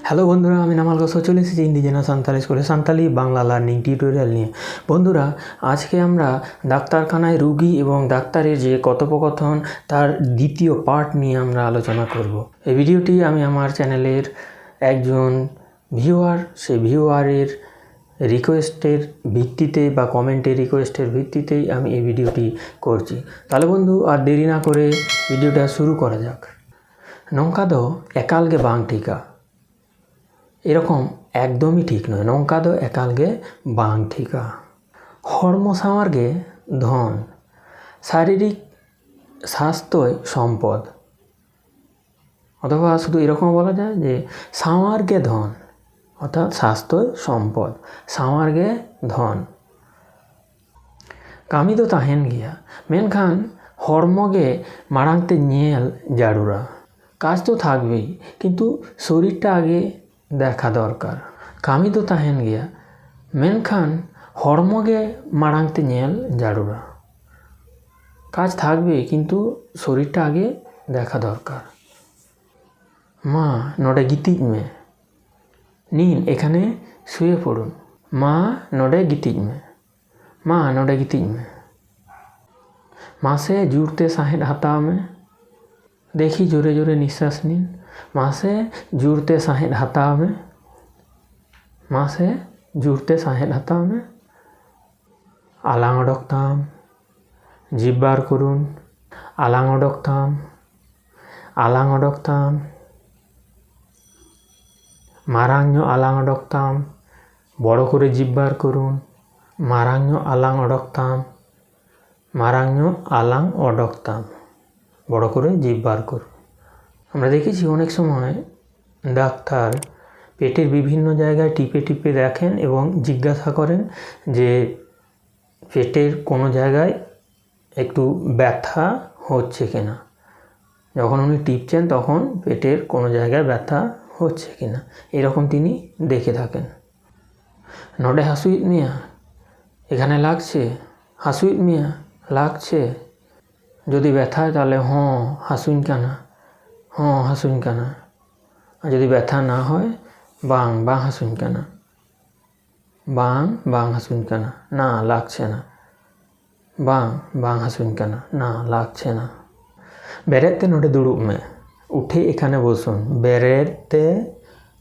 Hello বন্ধুরা, আমি নামাল গোসো চলে এসেছি ইন্ডিজেনাস সান্তালি স্কুলে সান্তালি বাংলা লার্নিং টিউটোরিয়াল নিয়ে। বন্ধুরা, আজকে আমরা ডাক্তারখানায় রুগী এবং ডাক্তারের যে কথোপকথন তার দ্বিতীয় পার্ট নিয়ে আমরা আলোচনা করব। এই ভিডিওটি আমি আমার চ্যানেলের একজন ভিউয়ার, সেই ভিউয়ারের রিকোয়েস্টের ভিত্তিতে বা কমেন্টের রিকোয়েস্টের ভিত্তিতেই আমি এই ভিডিওটি করছি। তাহলে বন্ধু, আর দেরি না করে ভিডিওটা শুরু করা যাক। নৌকা দো একালগে বাং ঠিকা, এরকম একদমই ঠিক নয়। নৌকা দো একালগে বাং ঠিকা। হর্ম সামার্গে ধন, শারীরিক স্বাস্থ্যই সম্পদ। অথবা শুধু এরকম বলা যায় যে সামার্গে ধন অর্থাৎ স্বাস্থ্যই সম্পদ, সামার্গে ধন। কামি তো তাহেন গিয়া মেনখান হর্মগে মাড়াংতে নিয়েল জারুরা। কাজ তো থাকবেই, কিন্তু শরীরটা আগে দেখা দরকার। কামি তো তাহেন গিয়া মেনখান হর্মগে মাড়াংতে নিয়েল জারুরা। কাজ থাকবে, কিন্তু শরীরটা আগে দেখা দরকার। মা নডে গিতিজ মে, নিন এখানে শুয়ে পড়ুন। মা নডে গিতিজ মে, মা নডে গিতিজ মে। মাসে জুড়তে সাহেদ হাতাও মে, দেখি জোরে জোরে নিঃশ্বাস নিন। মাসে জুড়তে সাহেদ হাতাও মে, মাসে জুড়তে সাহেদ হাতাও মে। আলাং অডকতাম, জিভ বার করুন। আলাং অডকতাম, আলাং অডকতাম। মারাংño আলাং অডকতাম, বড় করে জিভ বার করুন। মারাংño আলাং অডকতাম, মারাংño আলাং অডকতাম, বড় করে জিভ বার করুন। আমরা দেখেছি অনেক সময় ডাক্তার পেটের বিভিন্ন জায়গায় টিপে টিপে দেখেন এবং জিজ্ঞাসা করেন যে পেটের কোনো জায়গায় একটু ব্যথা হচ্ছে কিনা। যখন উনি টিপছেন তখন পেটের কোনো জায়গায় ব্যথা হচ্ছে কিনা এরকম তিনি দেখে থাকেন। নডে হাসুইত মিয়া, এখানে লাগছে। হাসুইত মিয়া, লাগছে। যদি ব্যথা হয় তাহলে হাসুইন কানা, হাসুইন কানা। আর যদি ব্যথা না হয় বাং বাং হাসুইন কানা, বাং বাং হাসুইন কানা, না লাগছে না। বাং বাং হাসুইন কানা, না লাগছে না। বেরেতে নডে দুড়ুব মে, উঠে এখানে বসুন। বেরেতে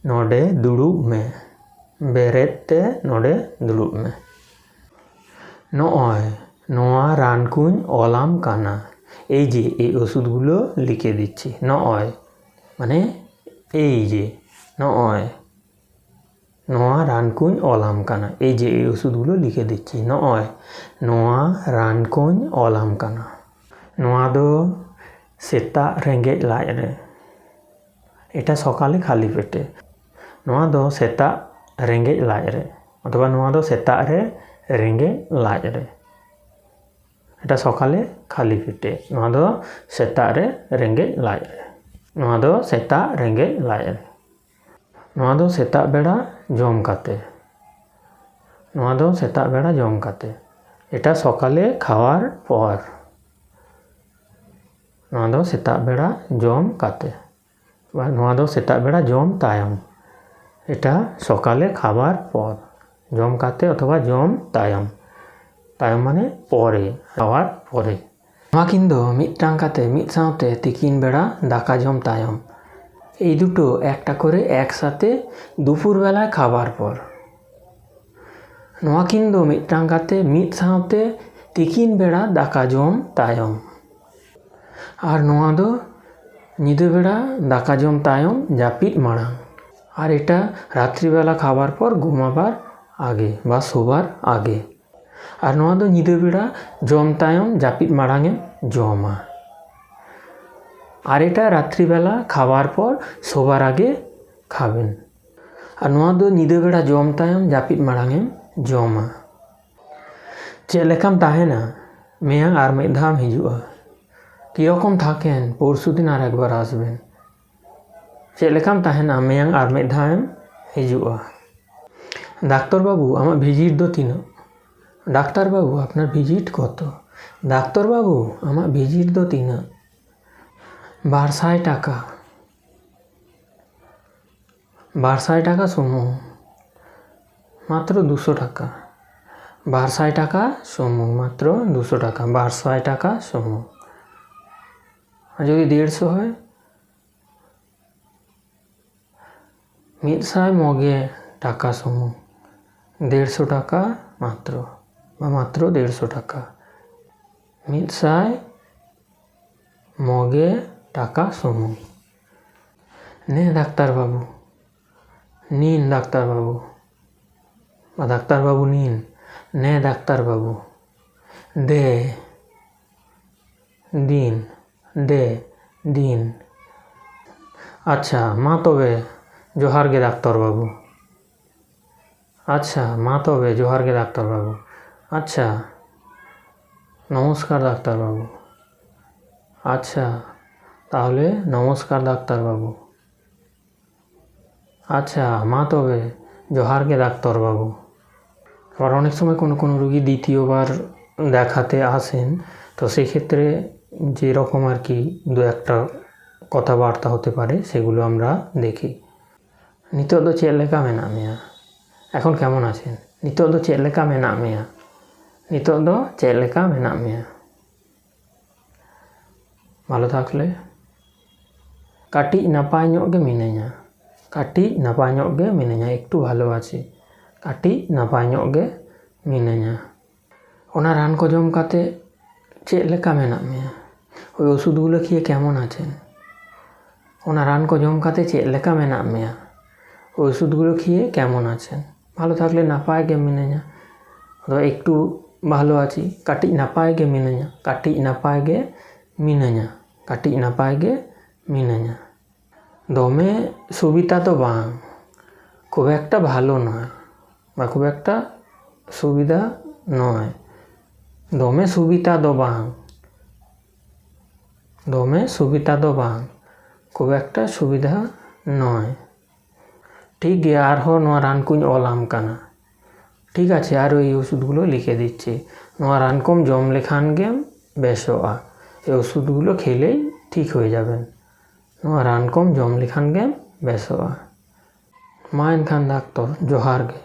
নডে দুড়ুব মে, বেরেতে নডে দুড়ুব মে। নয় নোয়া রানকুন অলাম কানা, এই যে এই ওষুধগুলো লিখে দিচ্ছি। নয় মানে এই যে, নয় নোয়া রানকুন অলাম কানা, এই যে এই ওষুধগুলো লিখে দিচ্ছি। নয় নোয়া রানকুন অলাম কানা। নোয়া দো সেতা রেঙ্গেজ লাজ রে, এটা সকালে খালি পেটে। নোয়া দো সেতা রেঙ্গেজ লাজ রে, অথবা নোয়া দো সেতা রে রেঙ্গেজ লাজ রে, এটা সকালে খালি পেটে। নোয়া দো সেতা রে রেঙ্গেজ লাজ রে, নোয়া দো সেতা রেঙ্গেজ লাজ রে। নোয়া দো সেতা বেড়া জম কাতে, নোয়া দো সেতা বেড়া জম কাতে, এটা সকালে খাওয়ার পর। নোয়া দো সেতা বেড়া জম কাতে বা নোয়া দো সেতা বেড়া জম তায়ম, এটা সকালে খাবার পর। জম কাতে অথবা জম তায়ম, তায়ম মানে পরে, খাওয়ার পরে। নোয়া কিন্দো মিদটাং কাতে মিদ সাথে তিকিন বেড়া দাকা জম তায়ম, এই দুটো একটা করে একসাথে দুপুরবেলায় খাবার পর। নোয়া কিন্দো মিদটাং কাতে মিদ সাথে তিকিন বেড়া দাকা জম তায়ম। আর নোয়া দো নিদে বেড়া দাকা জম তায়ম জাপিদ মাড়াং, আর এটা রাত্রিবেলা খাবার পর ঘুমাবার আগে বা শোবার আগে। আর নোয়া দো নিদে বেড়া জম তায়ম জাপিদ মাড়াঙে জমা, আর এটা রাত্রিবেলা খাবার পর শোবার আগে খাবেন। আর নোয়া দো নিদে বেড়া জম তায়ম জাপিদ মাড়াঙে জমা। চেদ লেখাম তাহেনা মেয়াং আর মিদ ধাম হিজুआ, কীরকম থাকেন পরশু দিন আর একবার আসবেন। চেদ লেখাম তাহেনা মেয়াং আর মিদ ধাম হিজুआ। ডাক্তারবাবু আমার ভিজিট দো তিনো, ডাক্তারবাবু আপনার ভিজিট কত। ডাক্তারবাবু আমার ভিজিট দো তিনো। 1200 টাকা। 200 টাকা সমূহ, মাত্র 200 টাকা। 200 টাকা সমূহ, মাত্র 200 টাকা। 200 টাকা সমূহ। আর যদি 150 হয়, 100 মগে টাকা সমূহ, 150 টাকা মাত্র, বা মাত্র 150 টাকা। 100 মগে টাকা সমূহ। নে ডাক্তারবাবু, নিন ডাক্তারবাবু, বা ডাক্তারবাবু নিন। নে ডাক্তারবাবু, দে, দিন, দে, দিন। আচ্ছা মা তবে জোহার গে ডাক্তারবাবু। আচ্ছা মা তবে জোহার গে ডাক্তারবাবু। আচ্ছা নমস্কার ডাক্তারবাবু। আচ্ছা তাহলে নমস্কার ডাক্তারবাবু। আচ্ছা মা তবে জোহার গে ডাক্তারবাবু। আবার অনেক সময় কোনো কোনো রুগী দ্বিতীয়বার দেখাতে আসেন, তো সেক্ষেত্রে যেরকম আর কি দু একটা কথাবার্তা হতে পারে সেগুলো আমরা দেখি। নিতোগ ᱫᱚ ᱪᱮᱫ ᱞᱮᱠᱟ ᱢᱮᱱᱟᱜ ᱢᱮᱭᱟ? এখন কেমন আছেন? নিতোগ ᱫᱚ ᱪᱮᱫ ᱞᱮᱠᱟ ᱢᱮᱱᱟᱜ ᱢᱮᱭᱟ? নিতোগ ᱫᱚ ᱪᱮᱫ লেখা মেনাক মেয়া? ভালো থাকলে কাটিজ নাপাই ᱧᱚᱜ গে মিনাইয়া। কাটিজ নাপাই ᱧᱚᱜ গে মিনাইয়া, একটু ভালো আছি। কাটিজ নাপাই ᱧᱚᱜ গে মিনাইয়া। ওনা রান কো জম কাতে চেদ লেকা মেনাক মেয়া? ওই ওষুধগুলো খেয়ে কেমন আছেন? ওনা রান কো জম কাতে চেদ লেকা মেনাক মেয়া? ওই ওষুধগুলো খেয়ে কেমন আছেন? ভালো থাকলে নাপাই গে মিনাইয়া, অথবা একটু ভালো আছি। কাটিজ নাপাই গে মিনাইয়া। কাটিজ নাপাই গে মিনাইয়া। কাটিজ নাপাই গে মিনাইয়া। দমে সুবিধা তো বাং, খুব একটা ভালো নয়, বা খুব একটা সুবিধা নয়। দমে সুবিধা দো বাং, দমে সুবিধা দো বাং, খুব একটা সুবিধা নয়। ঠিক গিয়া আরহো নোয়া রান কুñ অলাম কানা। ঠিক আছে, আর ওই ওষুধগুলো লিখে দিচ্ছি। নোয়া রান কম জম লেখান গেম বেশোয়া। এই ওষুধগুলো খেলেই ঠিক হয়ে যাবেন। নোয়া রান কম জম লেখান গেম বেশোয়া। মা এনখান ডাক্তার জোহার গে।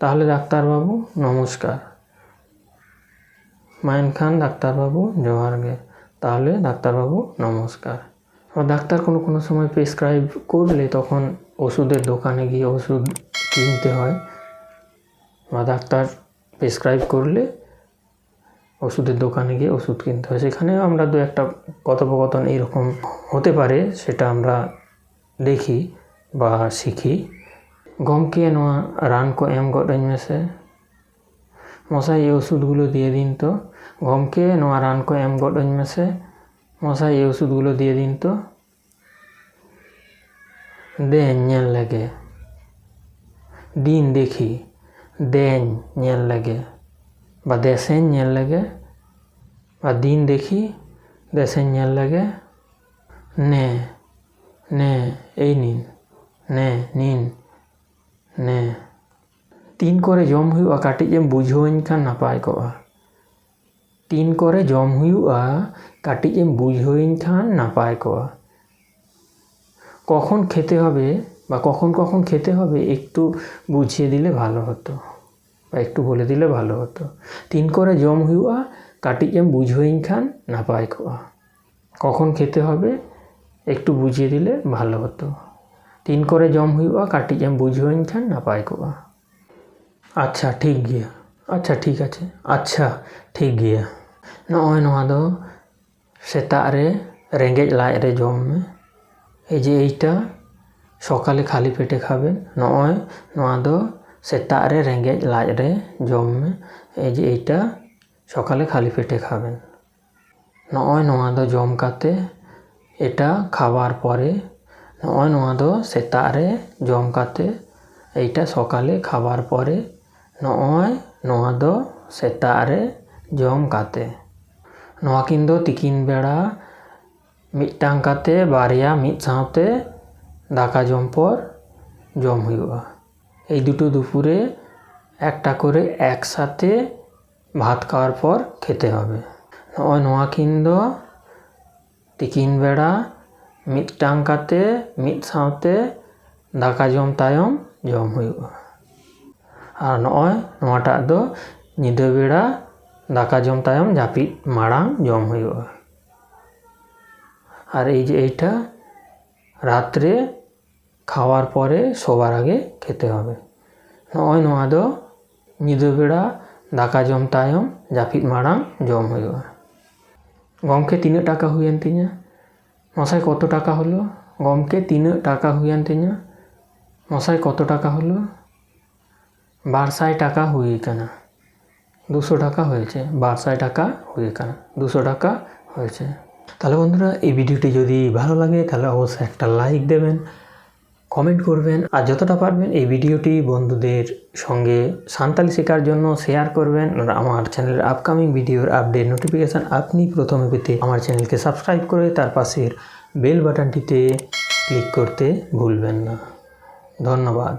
তাহলে ডাক্তারবাবু নমস্কার। মা এনখান ডাক্তারবাবু জোহার গে। তাহলে ডাক্তারবাবু নমস্কার। ডাক্তার কোনো কোনো সময় প্রেসক্রাইব করলে তখন ওষুধের দোকানে গিয়ে ওষুধ কিনতে হয়, বা ডাক্তার প্রেসক্রাইব করলে ওষুধের দোকানে গিয়ে ওষুধ কিনতে হয়। সেখানেও আমরা দু একটা কথোপকথন এইরকম হতে পারে, সেটা আমরা দেখি বা শিখি। গমকে নোয়া রান কো এম গড আইন মেসে। মশাই এই ওষুধগুলো দিয়ে দিন তো। গমকে নোয়া রান কো এম গড আইন মেসে। মশাই এই ওষুধগুলো দিয়ে দিন তো। দেন ñেল লেগে। দিন দেখি। দেন ñেল লেগে, বা দেশেন ñেল লেগে, বা দিন দেখি দেশেন ñেল লেগে। নে, নে এই নিন, নে নিন, নে। তিন করে জম হুᱭᱩᱜᱼᱟ ᱠᱟᱹᱴᱤᱡ ᱮᱢ ᱵᱩᱡᱷᱟᱹᱣᱟᱹᱧ ᱠᱷᱟᱱ ᱱᱟᱯᱟᱭ ᱠᱚᱜᱼᱟ। তিন করে জম হুᱭᱩᱜᱼᱟ ᱠᱟᱹᱴᱤᱡ ᱮᱢ বুঝাᱹᱧ খান নাপাই কোয়া। কখন খেতে হবে বা কখন কখন খেতে হবে একটু বুঝিয়ে দিলে ভালো হতো, বা একটু বলে দিলে ভালো হতো। তিন করে জম হুᱭᱩᱜᱼᱟ ᱠᱟᱹᱴᱤᱡ ᱮᱢ বুঝাᱹᱧ খান নাপাই কোয়া। কখন খেতে হবে একটু বুঝিয়ে দিলে ভালো হতো। তিন করে জম হুᱭᱩᱜᱼᱟ ᱠᱟᱹᱴᱤᱡ ᱮᱢ বুঝাᱹᱧ খান নাপাই কোয়া। আচ্ছা ঠিক গিয়া। আচ্ছা ঠিক আছে। আচ্ছা ঠিক গিয়া। নয় নোয়া দো সেতাগ রে রেঙ্গেজ লাজ রে জম মে। এই যে এইটা সকালে খালি পেটে খাবেন। নয় নোয়া দো সেতাগ রে রেঙ্গেজ লাজ রে জম মে। এই যে এইটা সকালে খালি পেটে খাবেন। নয় নোয়া দো জম কাতে, এটা খাবার পরে। নয় নোয়া দো সেতাগ রে জম কাতে, এইটা সকালে খাবার পরে। নয় নোয়া দো সেতাগ রে জম কাতে। নোয়া কিন দো তিকিন বেড়া মিদটাং কাতে বারিয়া মিদ সাথে দাকা জম পর জম হুᱭᱩᱜᱼᱟ। এই দুটো দুপুরে একটা করে একসাথে ভাত খাওয়ার পর খেতে হবে। নয় নোয়া কিন দো তিকিন বেড়া মিদটাং কাতে মিদ সাথে दाका जम तायम जम हुयुगा और नॉय नोवाटाग दो निदा बेड़ा दाका जम तायम जापिद माड़ांग जम हुयुगा और এই যে এইটা রাত্রে খাওয়ার পরে শোবার আগে খেতে হবে নয় নোয়া দো নিদো বেড়া দাকা জম তায়ম জাপিদ মাড়াং জম হুয়ুगा গমকে 3 টাকা হুইয়েন তিña মশাই কত টাকা হলো গমকে 3 টাকা হুইয়েন তিña মশাই কত টাকা হলো 1200 টাকা হুই কানা 200 টাকা হয়েছে 1200 টাকা হুই কানা 200 টাকা হয়েছে তাহলে বন্ধুরা এই ভিডিওটি যদি ভালো লাগে তাহলে অবশ্যই একটা লাইক দেবেন কমেন্ট করবেন আর যতটা পারবেন এই ভিডিওটি বন্ধুদের সঙ্গে সাঁওতালি শেখার জন্য শেয়ার করবেন আর আমার চ্যানেলের আপকামিং ভিডিওর আপডেট নোটিফিকেশন আপনি প্রথমে পেতে আমার চ্যানেলকে সাবস্ক্রাইব করে তার পাশের বেল বাটনটিতে ক্লিক করতে ভুলবেন না ধন্যবাদ।